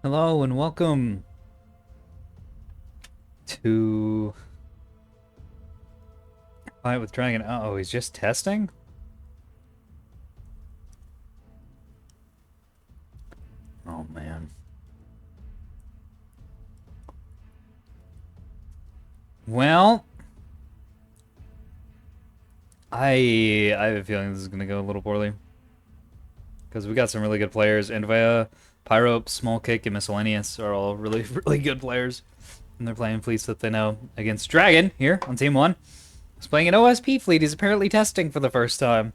Hello and welcome to Fight with Dragon. Oh, he's just testing? Oh man. Well, I have a feeling this is gonna go a little poorly. Because we got some really good players. Invia, Pyrope, Small Kick, and Miscellaneous are all really, really good players. And they're playing fleets that they know against Dragon here on Team 1. He's playing an OSP fleet. He's apparently testing for the first time.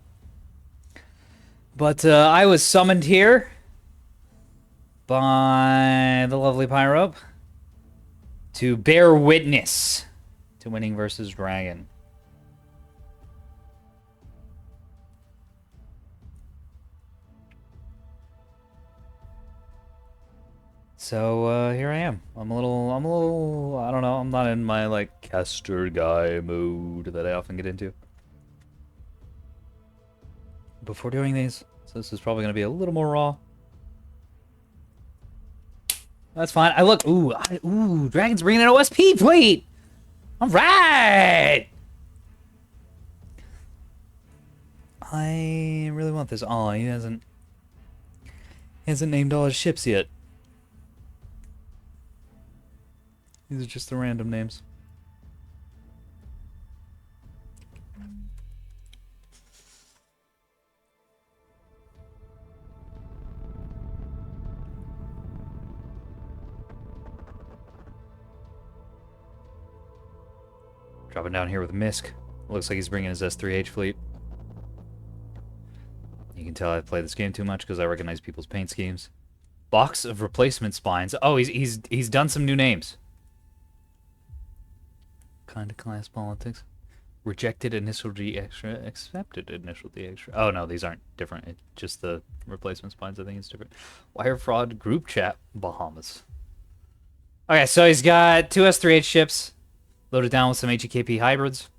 But I was summoned here by the lovely Pyrope to bear witness to winning versus Dragon. So here I am. I'm a little, I don't know, I'm not in my like caster guy mode that I often get into before doing these. So this is probably going to be a little more raw. That's fine. Ooh, Dragon's bringing an OSP fleet. All right. I really want this. Oh, he hasn't named all his ships yet. These are just the random names. Dropping down here with Misk. Looks like he's bringing his S3H fleet. You can tell I've played this game too much because I recognize people's paint schemes. Box of replacement spines. Oh, he's done some new names. Kind of class politics. Rejected initial D extra, accepted initial D extra. Oh no, these aren't different. It's just the replacement spines. I think it's different. Wire fraud group chat Bahamas. Okay, so he's got two S3H ships loaded down with some HEKP hybrids,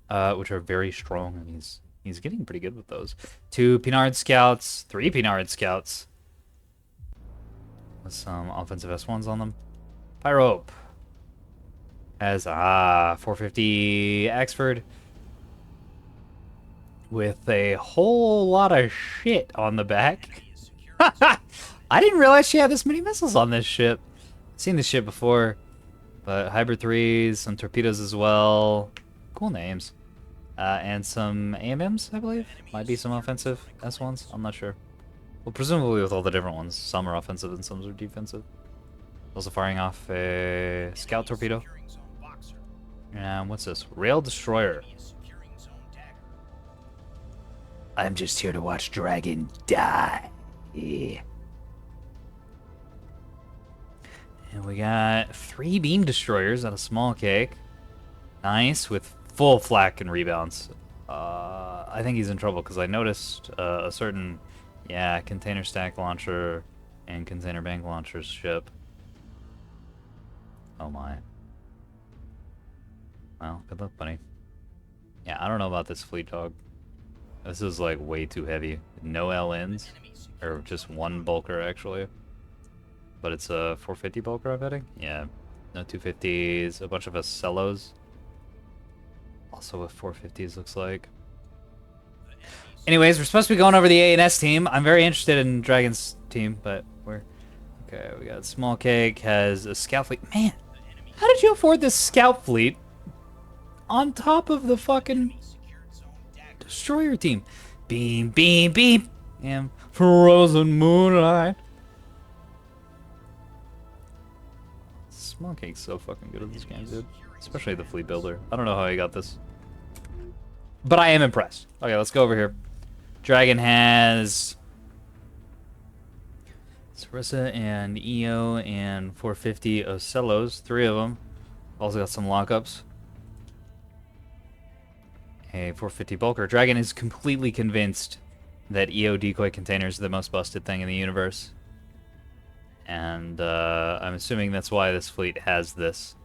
which are very strong, and he's getting pretty good with those. Two Pinard scouts, three Pinard scouts, with some offensive S1s on them. Pyrope has 450 Axford with a whole lot of shit on the back. I didn't realize she had this many missiles on this ship. I've seen this ship before, but hybrid 3s, some torpedoes as well. Cool names. And some AMMs, I believe. Might be some offensive S1s. I'm not sure. Well, presumably with all the different ones. Some are offensive and some are defensive. Also firing off a scout torpedo. And what's this? Rail Destroyer. I'm just here to watch Dragon die. And we got 3 beam destroyers on a small cake. Nice, with full flak and rebounds. I think he's in trouble because I noticed a certain, container stack launcher and container bank launcher's ship. Oh my. Well, good luck, buddy. Yeah, I don't know about this fleet dog. This is like way too heavy. No LNs, or just one bulker actually. But it's a 450 bulker, I'm betting. Yeah, no 250s, a bunch of Ocellos. Also with 450s, looks like. Anyways, we're supposed to be going over the A&S team. I'm very interested in Dragon's team, but we're... Okay, we got Small Cake, has a scout fleet. Man, how did you afford this scout fleet on top of the fucking destroyer team? Beam, beam, beam. And frozen moonlight. Small Cake's so fucking good at this game, dude. Especially the fleet builder. I don't know how he got this. But I am impressed. Okay, let's go over here. Dragon has Sarissa and EO and 450 Ocellos. 3 of them. Also got some lockups. A 450 Bulker. Dragon is completely convinced that EO decoy containers are the most busted thing in the universe. And I'm assuming that's why this fleet has this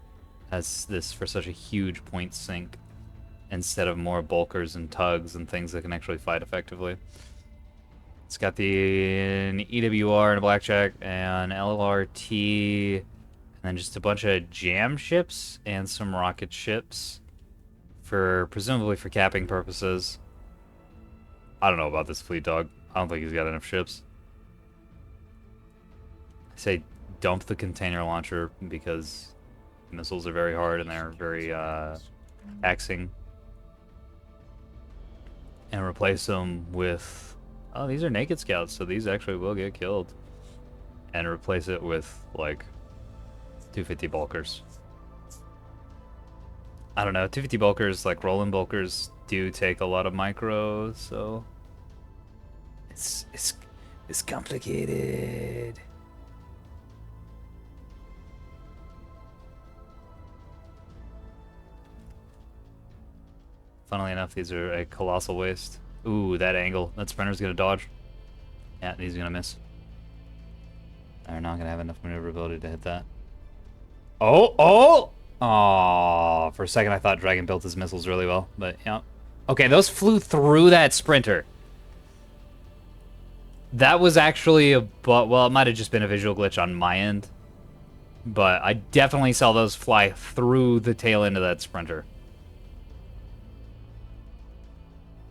for such a huge point sink instead of more bulkers and tugs and things that can actually fight effectively. It's got an EWR and a blackjack and LRT, and then just a bunch of jam ships and some rocket ships for presumably for capping purposes. I don't know about this fleet, dog. I don't think he's got enough ships. I say dump the container launcher because missiles are very hard and they're very taxing. And replace them with... Oh, these are naked scouts, so these actually will get killed. And replace it with, like, 250 bulkers. I don't know, 250 bulkers, like rolling bulkers, do take a lot of micro, so... It's complicated. Funnily enough, these are a colossal waste. Ooh, that angle. That sprinter's gonna dodge. Yeah, he's gonna miss. They're not gonna have enough maneuverability to hit that. Oh, oh! Aw, for a second I thought Dragon built his missiles really well, but yeah. Okay, those flew through that sprinter. That was actually well, it might have just been a visual glitch on my end. But I definitely saw those fly through the tail end of that sprinter.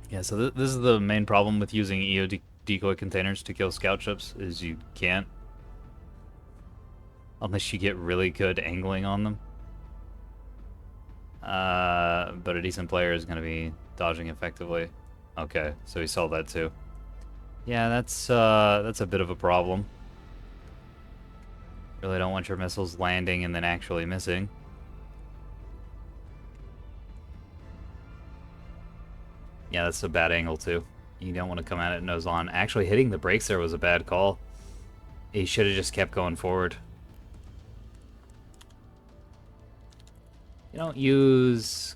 Yeah, so this is the main problem with using EO decoy containers to kill scout ships, is you can't. Unless you get really good angling on them. But a decent player is going to be dodging effectively. Okay, so he saw that too. Yeah, that's a bit of a problem. Really don't want your missiles landing and then actually missing. Yeah, that's a bad angle too. You don't want to come at it nose on. Actually, hitting the brakes there was a bad call. He should have just kept going forward. You don't use...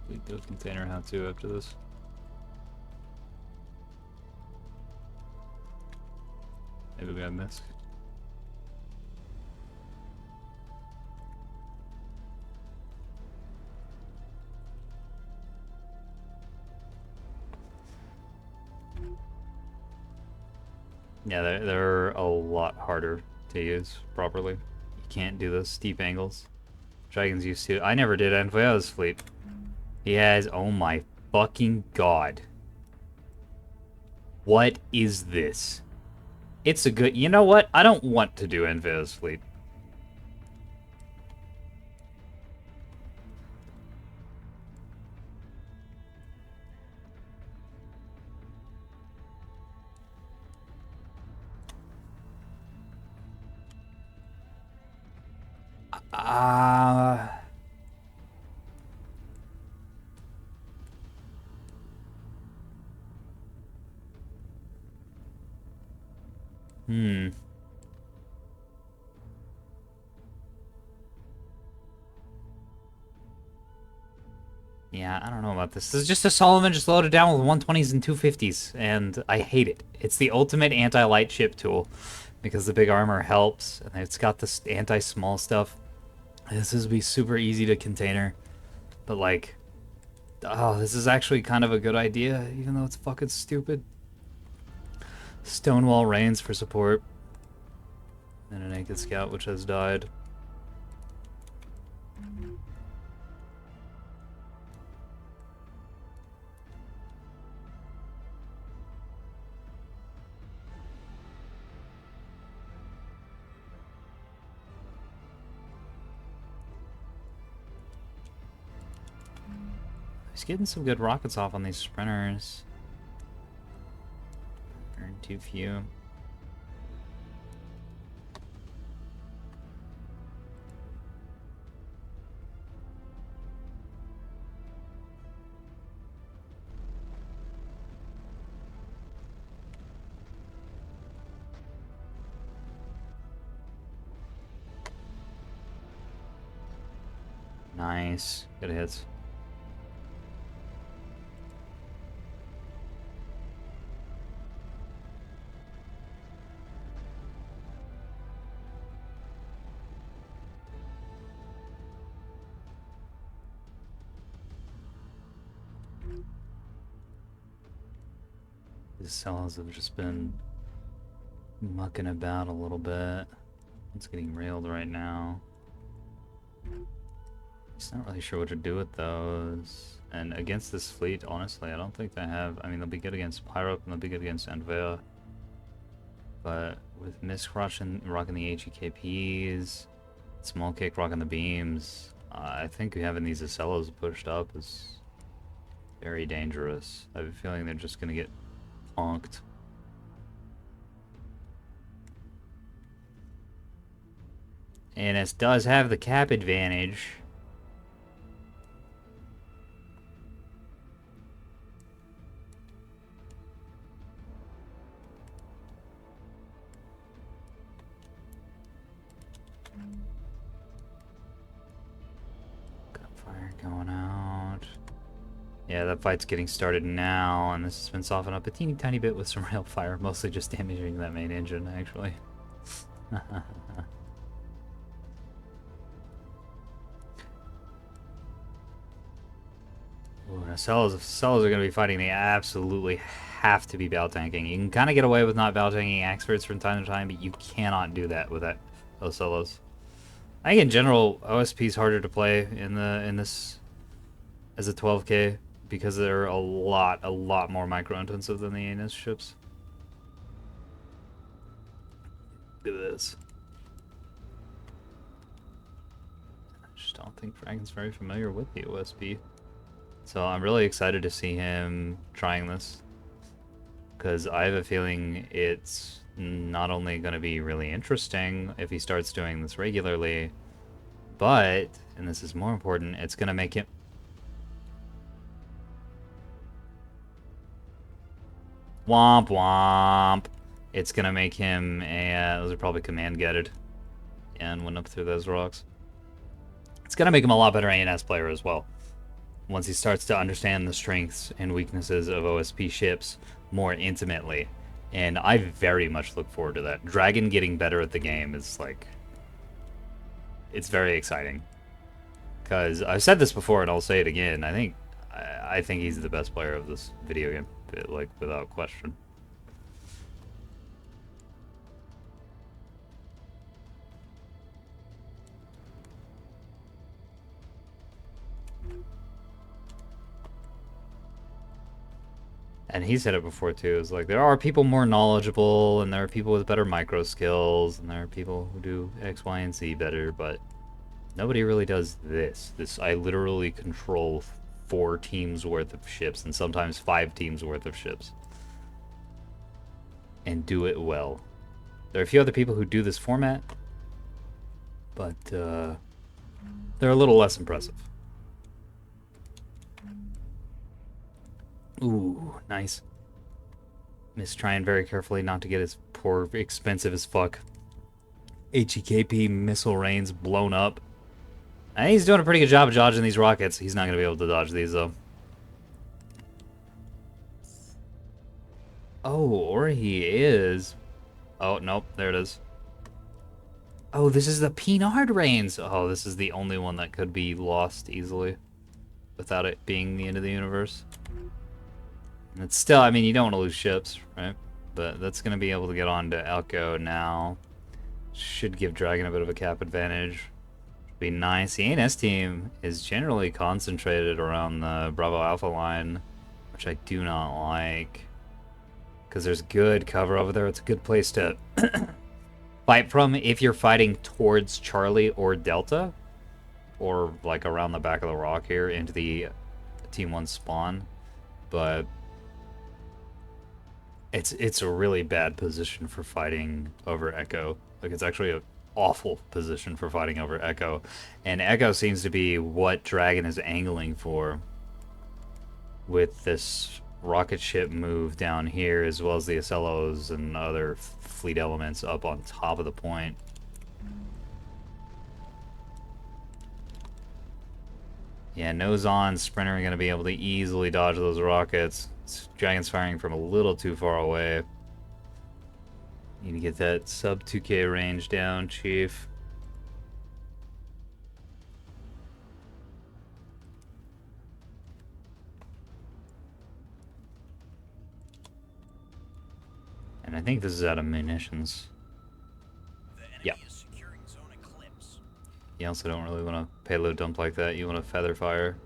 Leave the container how to after this. Maybe we have missed. Yeah, they're a lot harder to use properly. You can't do those steep angles. Dragon's used to. I never did Anvoya's fleet. He has... Oh my fucking god. What is this? It's a good... You know what? I don't want to do Anvoya's fleet. Yeah, I don't know about this. This is just a Solomon just loaded down with 120s and 250s, and I hate it. It's the ultimate anti-light ship tool, because the big armor helps, and it's got this anti-small stuff. This is be super easy to container, but like, oh, this is actually kind of a good idea, even though it's fucking stupid. Stonewall Reigns for support, and a Naked Scout which has died. He's getting some good rockets off on these sprinters. They're too few. Nice. Good hits. These cells have just been mucking about a little bit. It's getting railed right now. Just not really sure what to do with those. And against this fleet, honestly, I don't think they have... I mean, they'll be good against Pyrope and they'll be good against Anvea. But with Misk rocking the HEKPs, Small Cake rocking the beams, I think having these Acellos pushed up is very dangerous. I have a feeling they're just going to get honked. ANS does have the cap advantage. Gunfire going out. Yeah, that fight's getting started now, and this has been softened up a teeny tiny bit with some rail fire, mostly just damaging that main engine, actually. Ooh, now cells are going to be fighting. They absolutely have to be bow tanking. You can kind of get away with not bow tanking experts from time to time, but you cannot do that with those solos. I think in general, OSP is harder to play in this as a 12K because they're a lot more micro intensive than the ANS ships. Look at this. I just don't think Dragon's very familiar with the OSP. So I'm really excited to see him trying this, because I have a feeling it's not only going to be really interesting if he starts doing this regularly, but, and this is more important, it's going to make him... Womp womp. It's going to make him a... those are probably command-getted. And went up through those rocks. It's going to make him a lot better ANS player as well, once he starts to understand the strengths and weaknesses of OSP ships more intimately. And I very much look forward to that. Dragon getting better at the game is like... it's very exciting. Because I've said this before and I'll say it again. I think he's the best player of this video game, like, without question. And he said it before too, is like, there are people more knowledgeable, and there are people with better micro skills, and there are people who do X, Y, and Z better, but nobody really does this. I literally control 4 teams worth of ships, and sometimes 5 teams worth of ships. And do it well. There are a few other people who do this format, but they're a little less impressive. Ooh, nice. Miss trying very carefully not to get his poor, expensive as fuck HEKP missile range blown up. I think he's doing a pretty good job of dodging these rockets. He's not going to be able to dodge these, though. Oh, or he is. Oh, nope, there it is. Oh, this is the Pinard Reigns. Oh, this is the only one that could be lost easily without it being the end of the universe. And it's still, I mean, you don't want to lose ships, right? But that's going to be able to get on to Elko now. Should give Dragon a bit of a cap advantage. Be nice. The ANS team is generally concentrated around the Bravo Alpha line, which I do not like, because there's good cover over there. It's a good place to fight from if you're fighting towards Charlie or Delta, or like around the back of the rock here into the Team 1 spawn. But it's a really bad position for fighting over Echo. Like, it's actually an awful position for fighting over Echo. And Echo seems to be what Dragon is angling for with this rocket ship move down here, as well as the Acellos and other fleet elements up on top of the point. Yeah, nose on, Sprinter are going to be able to easily dodge those rockets. Dragon's firing from a little too far away. Need to get that sub 2K range down, Chief. And I think this is out of munitions. Yeah. You also don't really want to payload dump like that. You want to feather fire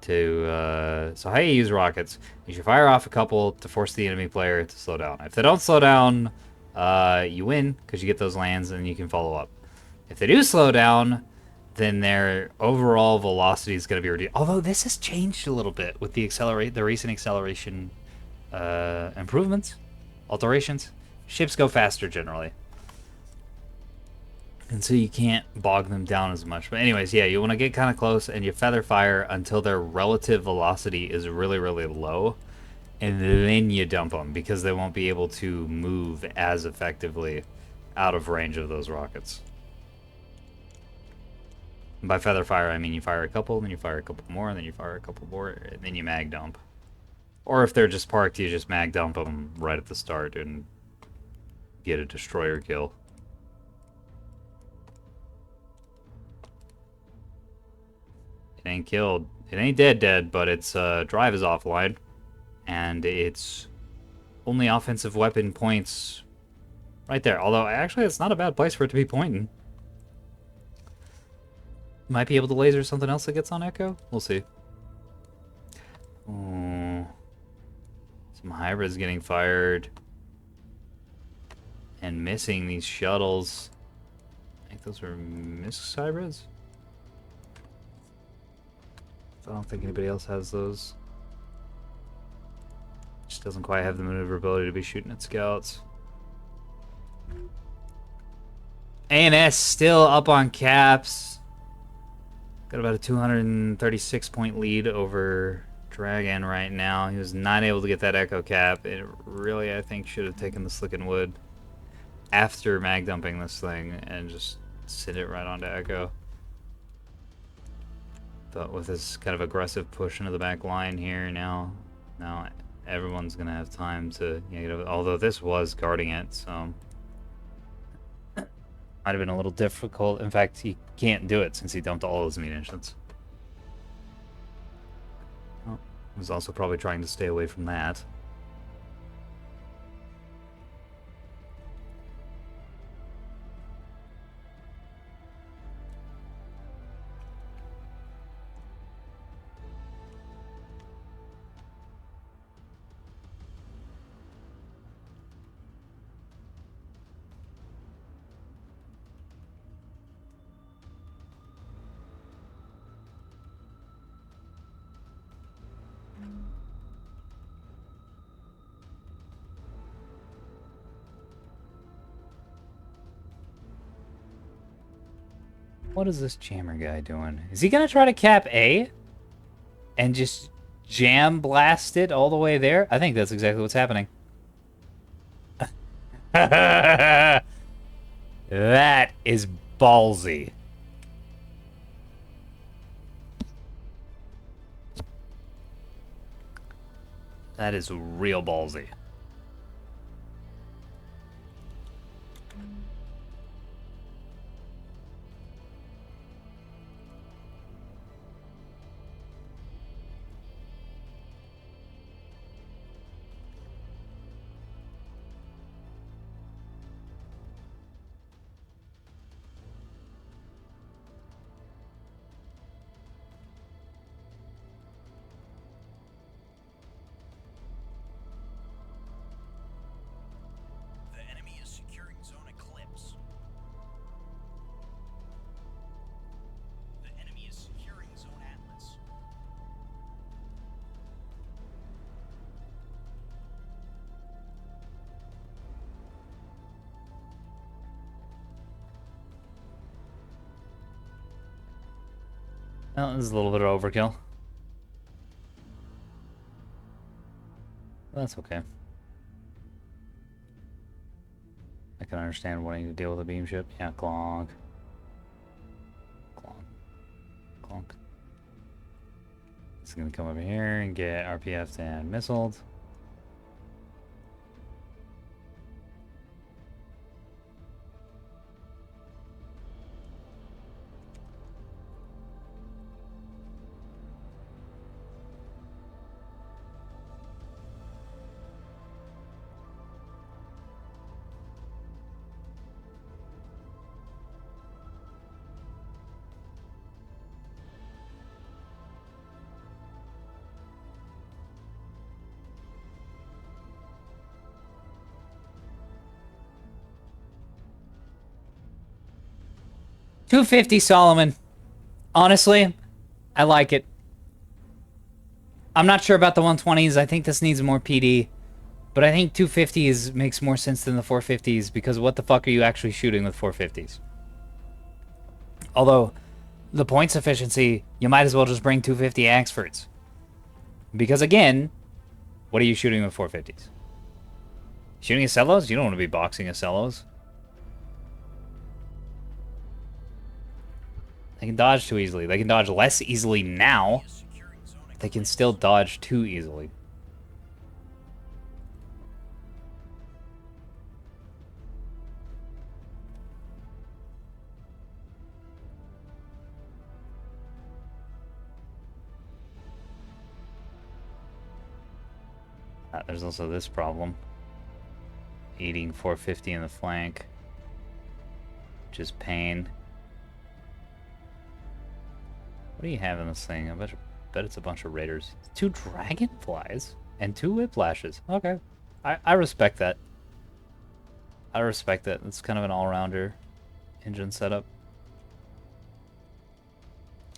to, so how you use rockets, you should fire off a couple to force the enemy player to slow down. If they don't slow down, you win, because you get those lands and you can follow up. If they do slow down, then their overall velocity is going to be reduced. Although this has changed a little bit with the recent acceleration improvements, alterations. Ships go faster generally. And so you can't bog them down as much. But anyways, yeah, you want to get kind of close and you feather fire until their relative velocity is really, really low. And then you dump them because they won't be able to move as effectively out of range of those rockets. And by feather fire, I mean you fire a couple, then you fire a couple more, and then you fire a couple more, and then you mag dump. Or if they're just parked, you just mag dump them right at the start and get a destroyer kill. It ain't killed. It ain't dead, but its drive is offline. And its only offensive weapon points right there. Although, actually, it's not a bad place for it to be pointing. Might be able to laser something else that gets on Echo? We'll see. Oh, some hybrids getting fired. And missing these shuttles. I think those were missed hybrids? I don't think anybody else has those. Just doesn't quite have the maneuverability to be shooting at scouts. ANS still up on caps. Got about a 236 point lead over Dragon right now. He was not able to get that Echo cap. It really, I think, should have taken the Slick and Wood after mag dumping this thing and just send it right onto Echo. But with this kind of aggressive push into the back line here now everyone's gonna have time to, you know, although this was guarding it, so might have been a little difficult. In fact, he can't do it since he dumped all his munitions. Well, he was also probably trying to stay away from that. What is this jammer guy doing? Is he gonna try to cap A? And just jam blast it all the way there? I think that's exactly what's happening. That is ballsy. That is real ballsy. Well, this is a little bit of overkill. That's okay. I can understand wanting to deal with a beam ship. Yeah, clonk. Clonk. Clonk. It's gonna come over here and get RPF'd and missiled. 250 Solomon. Honestly, I like it. I'm not sure about the 120s. I think this needs more PD. But I think 250s makes more sense than the 450s because what the fuck are you actually shooting with 450s? Although, the points efficiency, you might as well just bring 250 Axfords. Because again, what are you shooting with 450s? Shooting Acellos? You don't want to be boxing Acellos. They can dodge too easily. They can dodge less easily now. They can still dodge too easily. There's also this problem. Eating 450 in the flank. Which is pain. What do you have in this thing? I bet it's a bunch of raiders. 2 dragonflies and 2 whiplashes. Okay. I respect that. I respect that. It's kind of an all-rounder engine setup.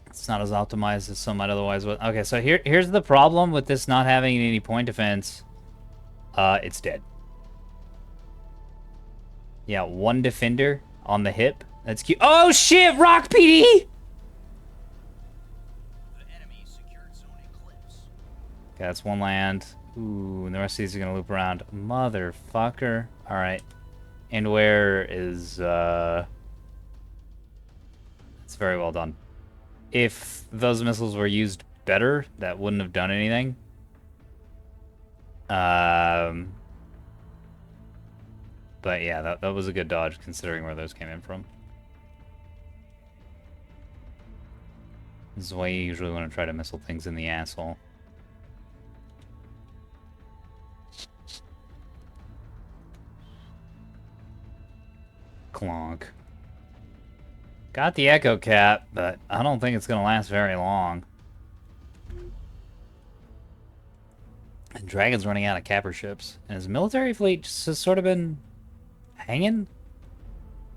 It's not as optimized as some might otherwise would. Okay, so here's the problem with this not having any point defense. It's dead. Yeah, 1 defender on the hip. That's cute. Oh shit, Rock PD! Okay, that's 1 land. Ooh, and the rest of these are gonna loop around. Motherfucker. Alright. And where is, It's very well done. If those missiles were used better, that wouldn't have done anything. But yeah, that was a good dodge considering where those came in from. This is why you usually want to try to missile things in the asshole. Clonk. Got the Echo Cap, but I don't think it's going to last very long. And Dragon's running out of capper ships. And his military fleet just has sort of been hanging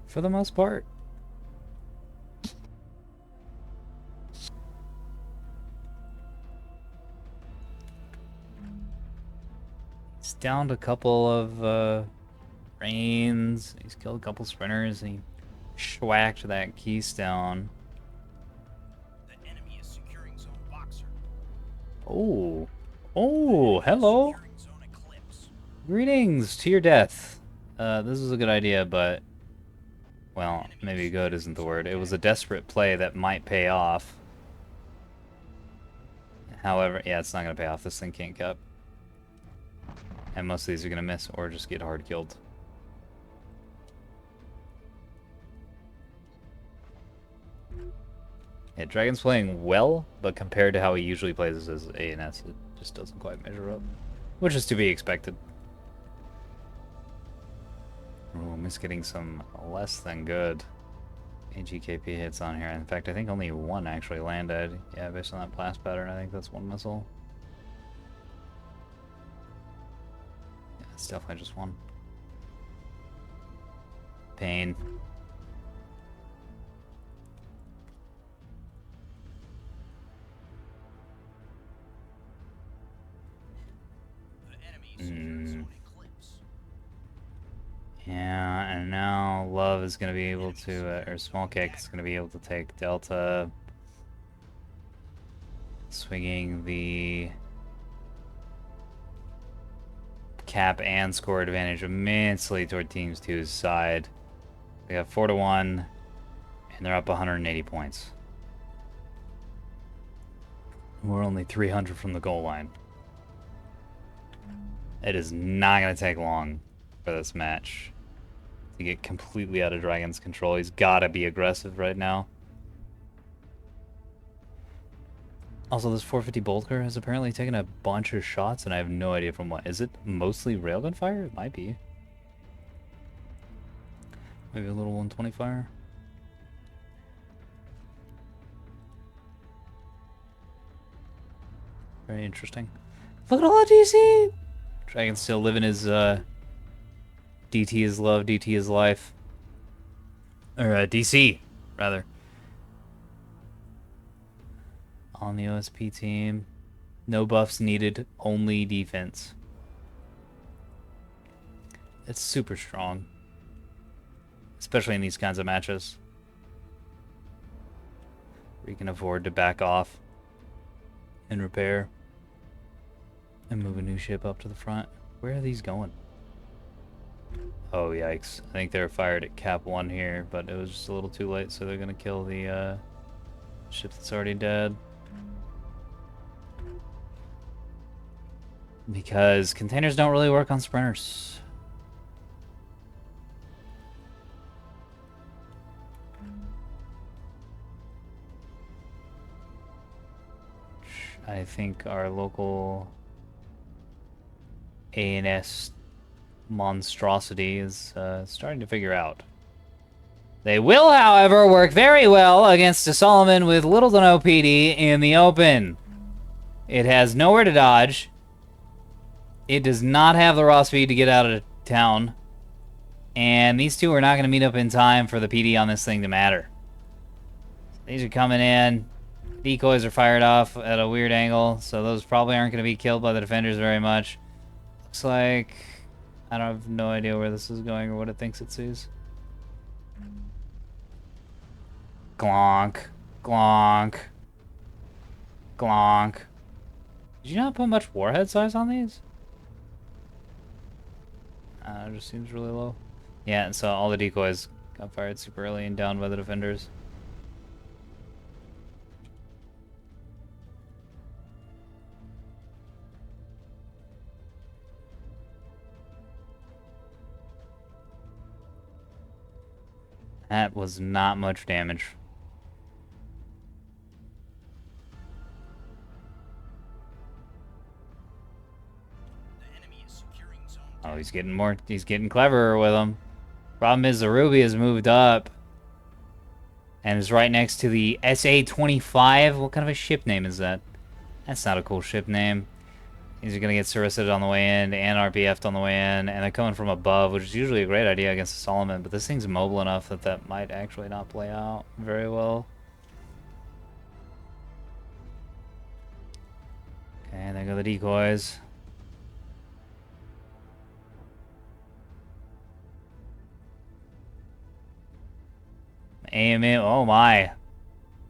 for the most part. He's downed a couple of Rains. He's killed a couple sprinters. And he schwacked that keystone. The enemy is securing zone boxer. Oh. Oh, hello. Greetings to your death. This is a good idea, but... Well, maybe good isn't the word. It was a desperate play that might pay off. However, yeah, it's not going to pay off. This thing can't cup. And most of these are going to miss or just get hard killed. Yeah, Dragon's playing well, but compared to how he usually plays as ANS, it just doesn't quite measure up. Which is to be expected. Oh, I'm just getting some less than good AGKP hits on here. In fact, I think only 1 actually landed. Yeah, based on that blast pattern, I think that's 1 missile. Yeah, it's definitely just 1. Pain. Yeah, and now Love is going to be able to, or Small Kick is going to be able to take Delta, swinging the cap and score advantage immensely toward Teams 2's side. They have 4-1, and they're up 180 points. We're only 300 from the goal line. It is not going to take long for this match to get completely out of Dragon's control. He's got to be aggressive right now. Also, this 450 Bolter has apparently taken a bunch of shots, and I have no idea from what. Is it mostly railgun fire? It might be. Maybe a little 120 fire. Very interesting. Look at all that DC! Dragon's still living his, DT is love, DT is life. Or, DC. rather. On the OSP team. No buffs needed, only defense. It's super strong. Especially in these kinds of matches. Where you can afford to back off and repair. And move a new ship up to the front. Where are these going? Oh, yikes. I think they're fired at Cap 1 here, but it was just a little too late, so they're going to kill the ship that's already dead. Because containers don't really work on sprinters. I think our local ANS monstrosity is starting to figure out. They will, however, work very well against a Solomon with little to no PD in the open. It has nowhere to dodge. It does not have the raw speed to get out of town. And these two are not going to meet up in time for the PD on this thing to matter. These are coming in. Decoys are fired off at a weird angle, so those probably aren't going to be killed by the defenders very much. Looks like... I don't have no idea where this is going or what it thinks it sees. Glonk. Glonk. Glonk. Did you not put much warhead size on these? It just seems really low. Yeah, and so all the decoys got fired super early and down by the defenders. That was not much damage. Oh, he's getting cleverer with them. Problem is the Ruby has moved up and is right next to the SA-25. What kind of a ship name is that? That's not a cool ship name. These are going to get Suricid on the way in and RPF'd on the way in, and they're coming from above, which is usually a great idea against a Solomon, but this thing's mobile enough that that might actually not play out very well. Okay, and there go the decoys. AMM, oh my.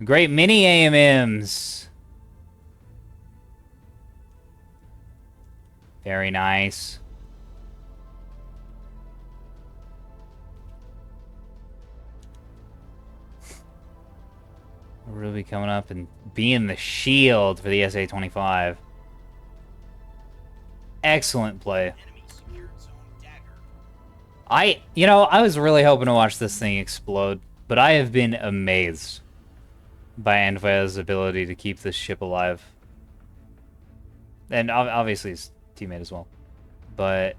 Great mini AMMs. Very nice. Really coming up and being the shield for the SA-25. Excellent play. I was really hoping to watch this thing explode, but I have been amazed by Anfea's ability to keep this ship alive. And obviously his teammate as well. But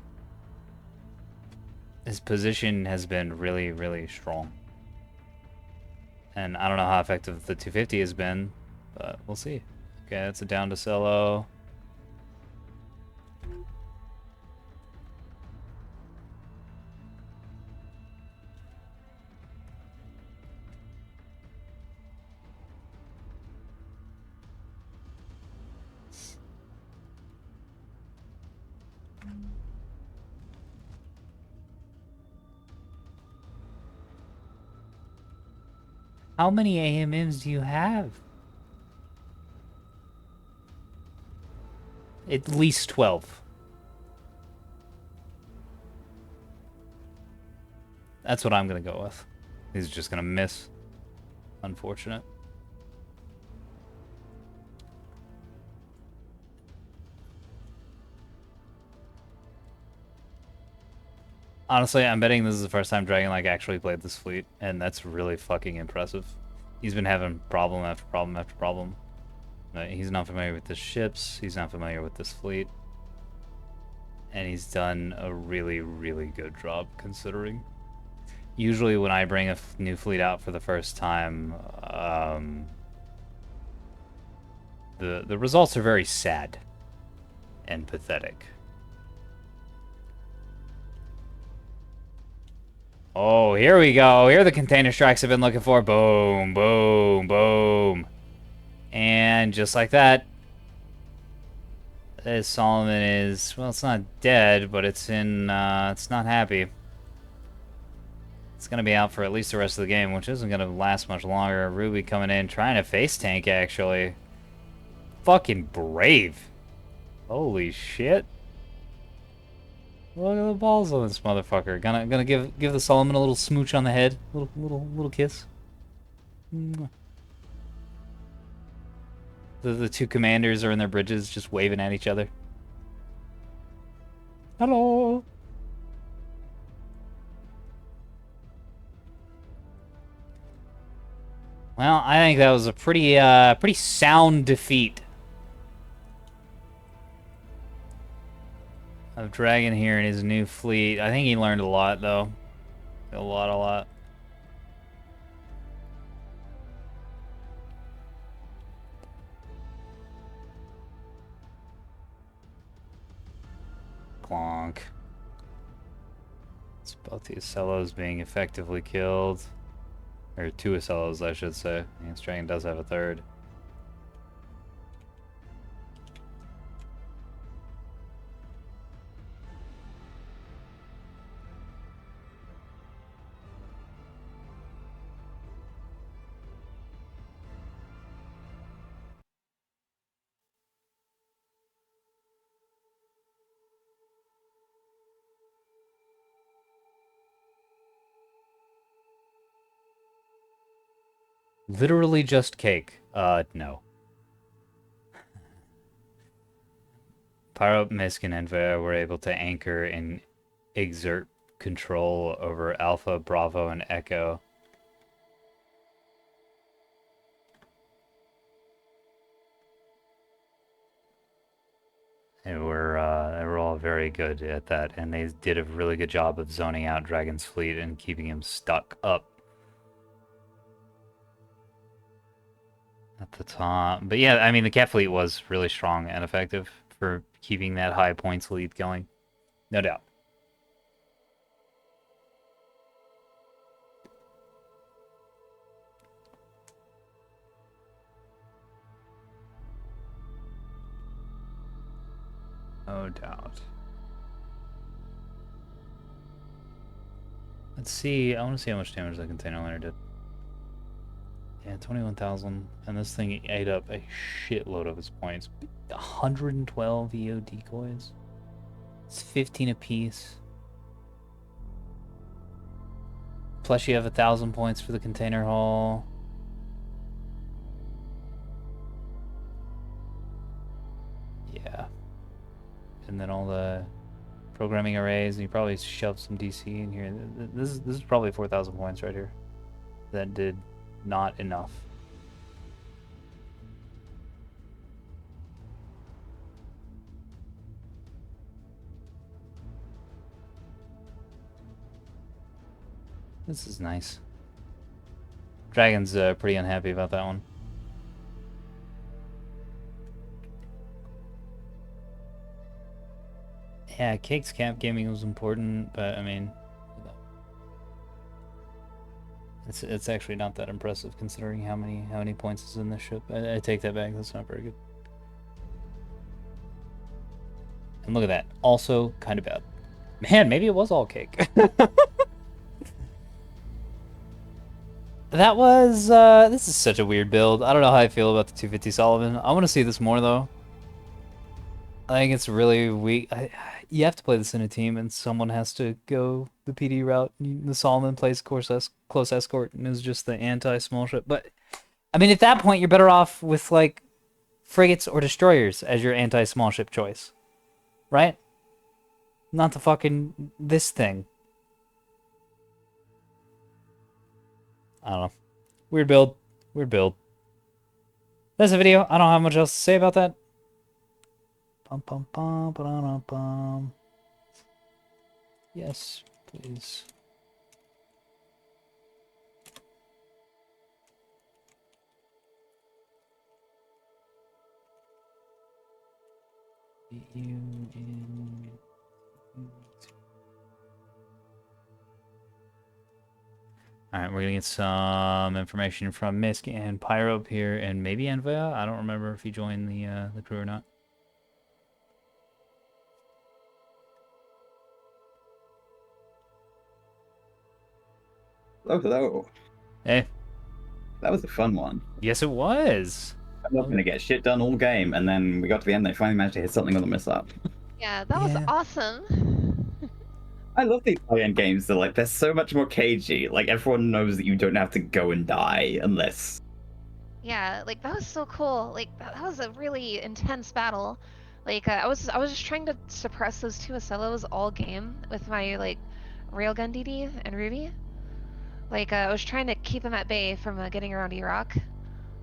his position has been really, really strong. And I don't know how effective the 250 has been, but we'll see. Okay, that's a down to Cello. How many AMMs do you have? At least 12. That's what I'm going to go with. He's just going to miss. Unfortunate. Honestly, I'm betting this is the first time Dragon like actually played this fleet, and that's really fucking impressive. He's been having problem after problem after problem. He's not familiar with the ships, he's not familiar with this fleet. And he's done a really, really good job considering. Usually when I bring a new fleet out for the first time, the results are very sad and pathetic. Oh, here we go. Here are the container strikes I've been looking for. Boom, boom, boom. And just like that, Solomon is, well, it's not dead, but it's it's not happy. It's going to be out for at least the rest of the game, which isn't going to last much longer. Ruby coming in, trying to face tank, actually. Fucking brave. Holy shit. Look at the balls on this motherfucker. Gonna give the Solomon a little smooch on the head. Little kiss. The two commanders are in their bridges just waving at each other. Hello. Well, I think that was a pretty sound defeat of Dragon here in his new fleet. I think he learned a lot, though. A lot. Clonk. It's both the Ocellos being effectively killed. Or two Ocellos, I should say. This dragon does have a third. Literally just cake. No. Pyro, Misk, and Enver were able to anchor and exert control over Alpha, Bravo, and Echo. They were all very good at that, and they did a really good job of zoning out Dragon's fleet and keeping him stuck up at the top. But yeah, I mean, the Cat fleet was really strong and effective for keeping that high points lead going. No doubt. No doubt. Let's see. I want to see how much damage that container liner did. Yeah, 21,000. And this thing ate up a shitload of its points. 112 EO decoys. It's 15 apiece. Plus you have 1,000 points for the container hull. Yeah. And then all the programming arrays, and you probably shoved some DC in here. This is probably 4,000 points right here. That did not enough. This is nice. Dragon's pretty unhappy about that one. Yeah, Cake's camp gaming was important, but I mean, it's actually not that impressive considering how many points is in this ship. I take that back. That's not very good. And look at that. Also kind of bad. Man, maybe it was all Cake. That was this is such a weird build. I don't know how I feel about the 250 Solomon. I want to see this more though. I think it's really weak. You have to play this in a team, and someone has to go the PD route. The Solomon plays close escort and is just the anti-small ship. But I mean, at that point, you're better off with like frigates or destroyers as your anti-small ship choice, right? Not the fucking this thing. I don't know. Weird build. Weird build. That's a video. I don't have much else to say about that. Pum pum pum pum pum. Yes, please. All right, we're gonna get some information from Misk and Pyro up here, and maybe Anvea. I don't remember if he joined the crew or not. Oh, hello. Hey, That was a fun one. yes, it was. I'm not going to get shit done all game, and then we got to the end, they finally managed to hit something on the miss up. Yeah, that was Yeah. awesome. I love these high-end games that, like, they're so much more cagey. Like, everyone knows that you don't have to go and die unless... Yeah, like that was so cool. Like that was a really intense battle. Like I was just trying to suppress those two Acellos all game with my like railgun DD and Ruby. Like I was trying to keep them at bay from getting around E-Rock.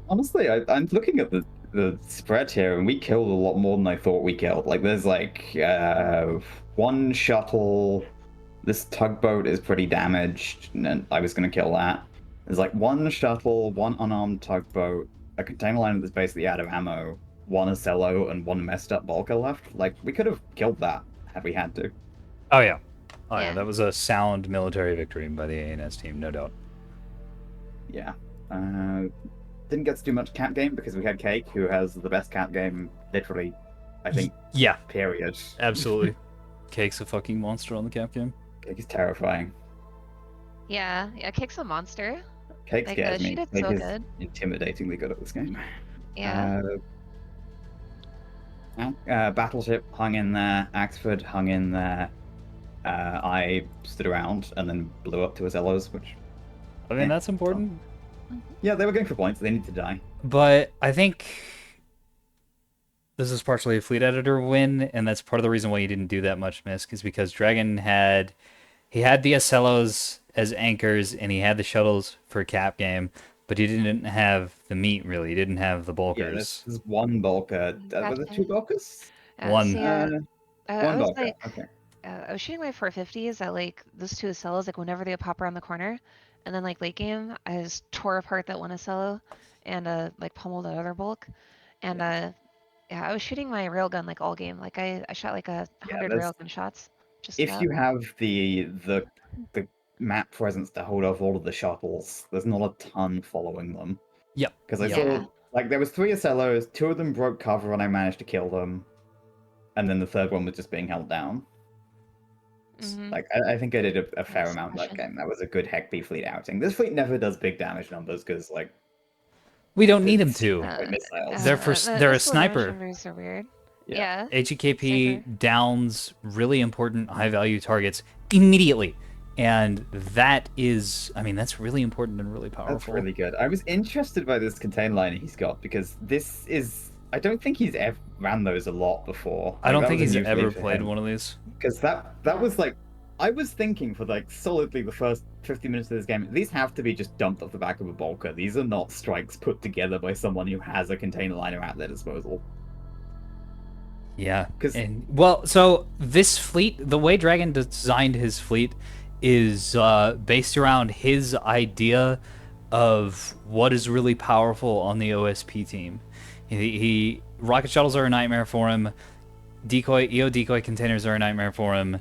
Honestly, I'm looking at the spread here, and we killed a lot more than I thought we killed. Like, there's, like, one shuttle... This tugboat is pretty damaged, and I was going to kill that. There's, like, one shuttle, one unarmed tugboat, a container liner that's basically out of ammo, one Ocello, and one messed up Volker left. Like, we could have killed that had we had to. Oh yeah, oh yeah. Yeah. That was a sound military victory by the ANS team, no doubt. Yeah. Didn't get to do much cap game because we had Cake, who has the best cap game, literally, I think, Yeah, period. absolutely. Cake's a fucking monster on the cap game. Cake is terrifying. Yeah, Cake's a monster. Cake Like, scares she me. did Cake so is good. intimidatingly good at this game. Yeah. Battleship hung in there. Axford hung in there. I stood around and then blew up to Ocellos, which... I mean, that's important. Yeah, they were going for points. They need to die. But I think this is partially a fleet editor win, and that's part of the reason why you didn't do that much, Misk, is because Dragon had the Acellos as anchors, and he had the shuttles for cap game, but he didn't have the meat really. He didn't have the Yeah, bulkers. there's one Bulker. Were there two Bulkers? One. See, One I was Bulker. like, Okay. I was shooting my 450s at like those two Acellos, like whenever they would pop around the corner, and then like late game, I just tore apart that one Acello, and like pummeled the other bulk, and yeah, I was shooting my railgun like all game. Like I shot like 100 there's- railgun shots. Just If about. you have the map presence to hold off all of the shuttles, there's not a ton following them. Yep. Because I Yep. saw, like, there was 3 Ocellos, 2 of them broke cover and I managed to kill them, and then the third one was just being held down. Mhm. Like, I think I did a fair Nice amount that question. game. That was a good Heckby fleet outing. This fleet never does big damage numbers because, like, We don't need him it's- to. With missiles. They're for- they're a missile damage sniper. numbers are weird. Yeah. Yeah. HEKP Sniper. downs really important high-value targets immediately. And that is, I mean, that's really important and really powerful. That's really good. I was interested by this container liner he's got because this is... I don't think he's ever ran those a lot before. I don't that think was a he's new ever fleet for played him. one of these. Because that was like... I was thinking for like solidly the first 50 minutes of this game, these have to be just dumped off the back of a Bulker. These are not strikes put together by someone who has a container liner at their disposal. Yeah. 'Cause- And well, so this fleet, the way Dragon designed his fleet is based around his idea of what is really powerful on the OSP team. He rocket shuttles are a nightmare for him. EO decoy containers are a nightmare for him.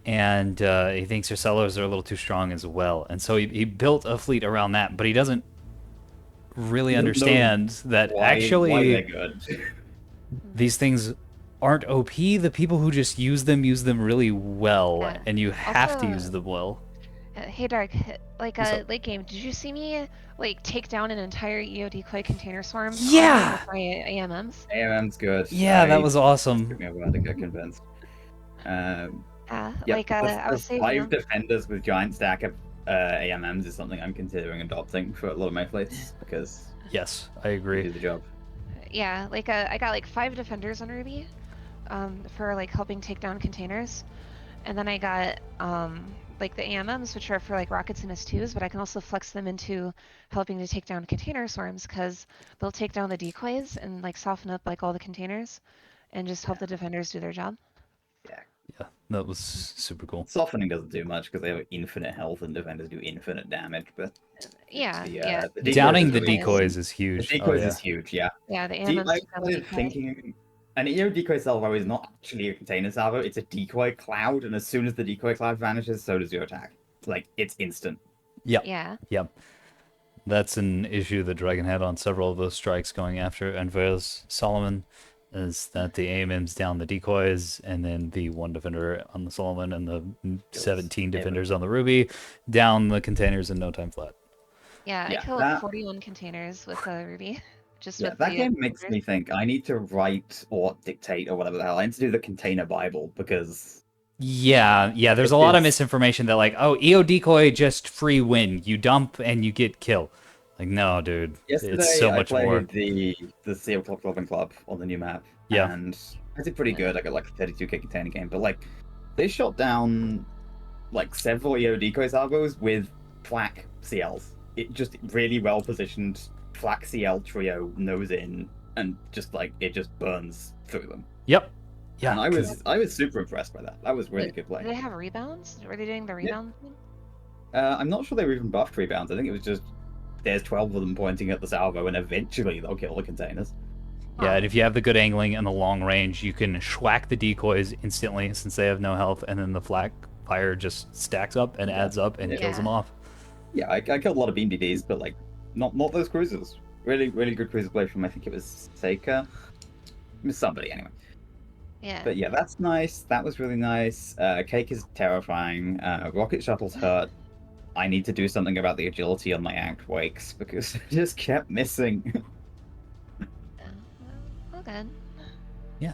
And he thinks their sellers are a little too strong as well. And so he built a fleet around that, but he doesn't really You don't know understand that Why actually they're good. these things aren't OP. The people who just use them really well, Yeah. and you have to Also- use them well. Hey Dark, like What's up? late game, did you see me like take down an entire EO decoy container swarm? Yeah! With my AMMs. AMM's good. Yeah, that was Took awesome. me a while to get convinced. Yeah, Like the I was saving 5 them. defenders with giant stack of AMMs is something I'm considering adopting for a lot of my fleets because Yes, I they agree. do the job. Yeah, like I got like 5 defenders on Ruby, for like helping take down containers, and then I got like the AMMs, which are for like rockets and S2s, but I can also flex them into helping to take down container swarms because they'll take down the decoys and like soften up like all the containers, and just help the defenders do their job. Yeah, that was super cool. Softening doesn't do much because they have infinite health and defenders do infinite damage, but Yeah, the, yeah. the decoys Downing is the really decoys is the huge. Oh, decoys yeah. is huge, yeah. Yeah, the I AMMs take down the started decoy. thinking an EO decoy salvo is not actually a container salvo, it's a decoy cloud, and as soon as the decoy cloud vanishes, so does your attack. Like, it's instant. Yep. Yeah. Yep. That's an issue that Dragon had on several of those strikes going after Andreas Solomon, is that the AMM's down the decoys, and then the one defender on the Solomon and the 17 defenders on the Ruby down the containers in no time flat. Yeah, I Yeah, killed that 41 containers with a ruby. Just yeah, with that the game makes defenders. me think I need to write or dictate or whatever the hell. I need to do the container Bible because Yeah, there's a lot of it's misinformation that like, oh, EO decoy just free win. You dump and you get kill. Like, no, dude. It's yesterday so I much more. played the Sea of Clock Robin Club on the new map, Yeah. and I did pretty good. I got like a 32k container game, but like they shot down like several EO decoy salvos with flak CLs. It just really well positioned flak CL trio nose in, and just like it just burns through them. Yep. Yeah. And I was super impressed by that. That was really good Do play. they have rebounds? Were they doing the rebound thing? I'm not sure they were even buffed rebounds. I think it was just there's 12 of them pointing at the salvo, and eventually they'll kill the containers. Yeah, and if you have the good angling and the long range, you can schwack the decoys instantly since they have no health, and then the flak fire just stacks up and adds up and kills them off. Yeah, I killed a lot of beam DDs, but like not those cruisers. Really, really good cruiser play from I think it was Seika. It was somebody anyway. Yeah. But yeah, that's nice. That was really nice. Cake is terrifying. Rocket shuttle's hurt. I need to do something about the agility on my act wakes because I just kept missing. Well, good. Yeah.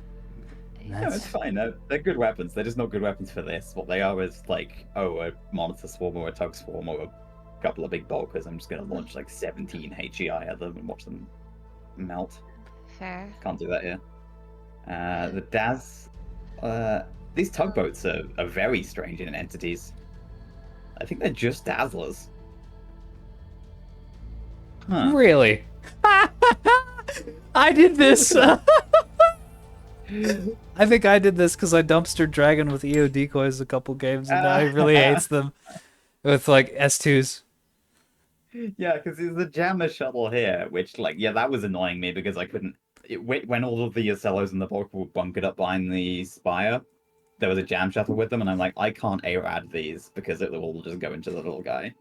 No, it's fine. They're good weapons. They're just not good weapons for this. What they are is like, oh, a monitor swarm or a tug swarm or a couple of big bulkers. I'm just gonna launch like 17 HEI at them and watch them melt. Fair. Can't do that here. The Daz, these tugboats are very strange in entities. I think they're just Dazzlers. Huh. Really? I did this. I think I did this because I dumpstered Dragon with EO decoys a couple games, and now he really hates them with like S2s. Yeah, because there's the jammer shuttle here, which like that was annoying me because I couldn't. When all of the Yacellos and the Volk were bunkered up behind the spire, there was a jam shuttle with them, and I'm like, I can't ARAD these because it will all just go into the little guy.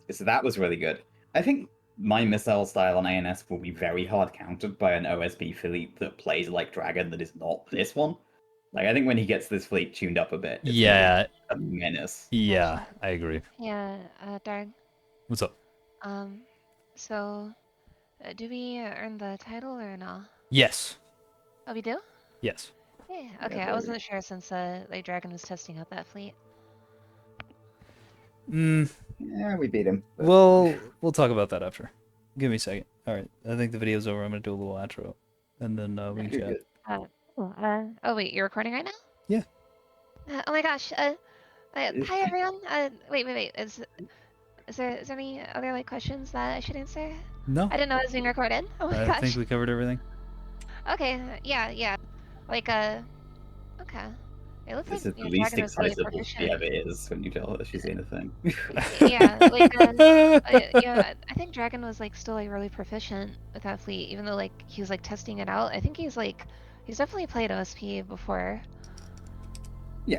So that was really good. I think my missile style on ANS will be very hard countered by an OSP fleet that plays like Dragon that is not this one. Like, I think when he gets this fleet tuned up a bit, it's Yeah. a menace. Yeah, I agree. Yeah, Darg. What's up? So, do we earn the title or no? Yes. Oh, we do? Yes. Yeah, okay, I wasn't sure since, like, Dragon was testing out that fleet. Yeah, we beat him. But... We'll talk about that after. Give me a second. All right, I think the video's over. I'm gonna do a little outro, and then we can chat. Oh wait, you're recording right now? Yeah. Oh my gosh. Hi everyone. Wait. Is there any other like questions that I should answer? No. I didn't know it was being recorded. Oh my I gosh. think we covered everything. Okay. Yeah. Like okay. It looks This like is the least Dragon was really excitable she proficient. ever is when you tell her she's anything. Yeah, like yeah, I think Dragon was like still like really proficient with that fleet, even though like he was like testing it out. I think he's definitely played OSP before. Yeah,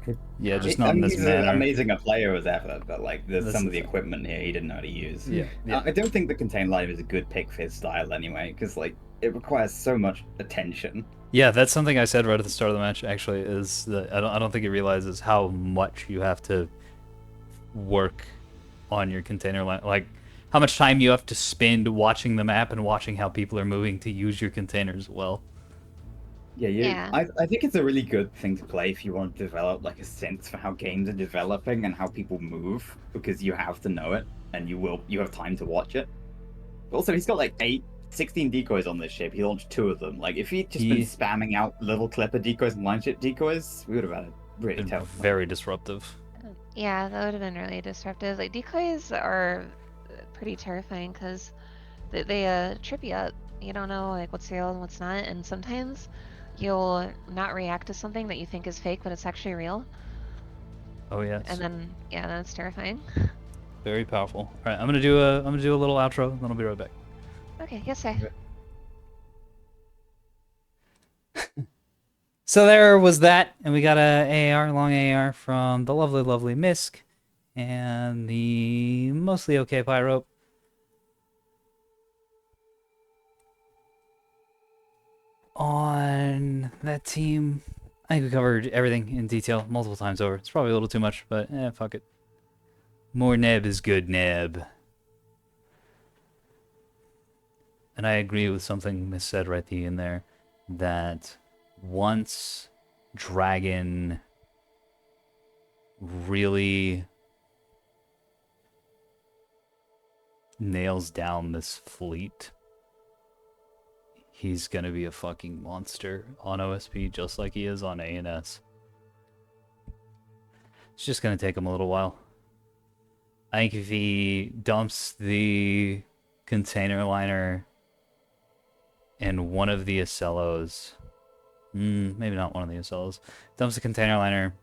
just not in this he's manner. as amazing a player as ever, but like there's That's some of the the thing. equipment here he didn't know how to use. Yeah. I don't think the contain live is a good pick for his style anyway, because like it requires so much attention. Yeah, that's something I said right at the start of the match. Actually, is that I don't think he realizes how much you have to work on your container line, like how much time you have to spend watching the map and watching how people are moving to use your containers well. Yeah. I think it's a really good thing to play if you want to develop like a sense for how games are developing and how people move, because you have to know it and you have time to watch it. Also, he's got like 16 decoys on this ship. He launched 2 of them. Like if he'd just been spamming out little clipper decoys and line ship decoys, we would have had a really tough. Very disruptive. Yeah, that would have been really disruptive. Like decoys are pretty terrifying because they trip you up. You don't know like what's real and what's not, and sometimes you'll not react to something that you think is fake, but it's actually real. Oh yes. And then yeah, that's terrifying. Very powerful. All right, I'm gonna do a little outro, and then I'll be right back. Okay, yes sir. So there was that, and we got a AR, long AR from the lovely Misk, And the mostly okay Pyrope. On that team, I think we covered everything in detail multiple times over. It's probably a little too much, but fuck it. More Neb is good Neb. And I agree with something Miss said right in there, that once Dragon really nails down this fleet, he's gonna be a fucking monster on OSP just like he is on ANS. It's just gonna take him a little while. I think if he dumps the container liner and one of the Acellos, maybe not one of the Acellos, dumps the container liner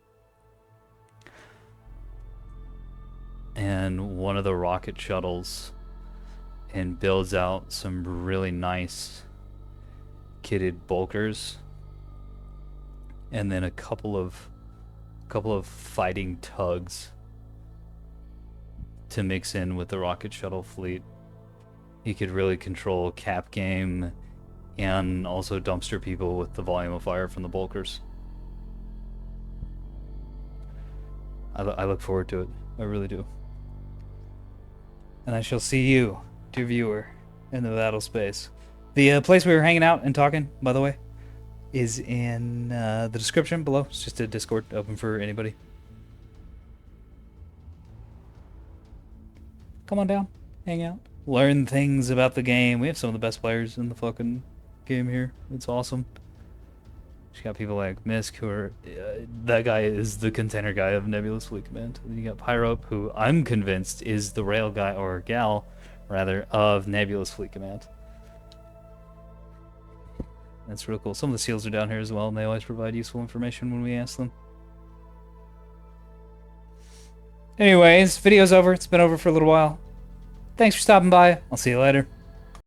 and one of the rocket shuttles and builds out some really nice kitted bulkers and then a couple of fighting tugs to mix in with the rocket shuttle fleet, he could really control cap game and also dumpster people with the volume of fire from the bulkers. I look forward to it. I really do. And I shall see you, dear viewer, in the battle space. The place we were hanging out and talking, by the way, is in the description below. It's just a Discord open for anybody. Come on down, hang out, learn things about the game. We have some of the best players in the fucking game here. It's awesome. You got people like Misk, who are that guy is the container guy of Nebulous Fleet Command. And you got Pyrope, who I'm convinced is the rail guy, or gal rather, of Nebulous Fleet Command. That's real cool. Some of the SEALs are down here as well, and they always provide useful information when we ask them. Anyways, video's over. It's been over for a little while. Thanks for stopping by. I'll see you later.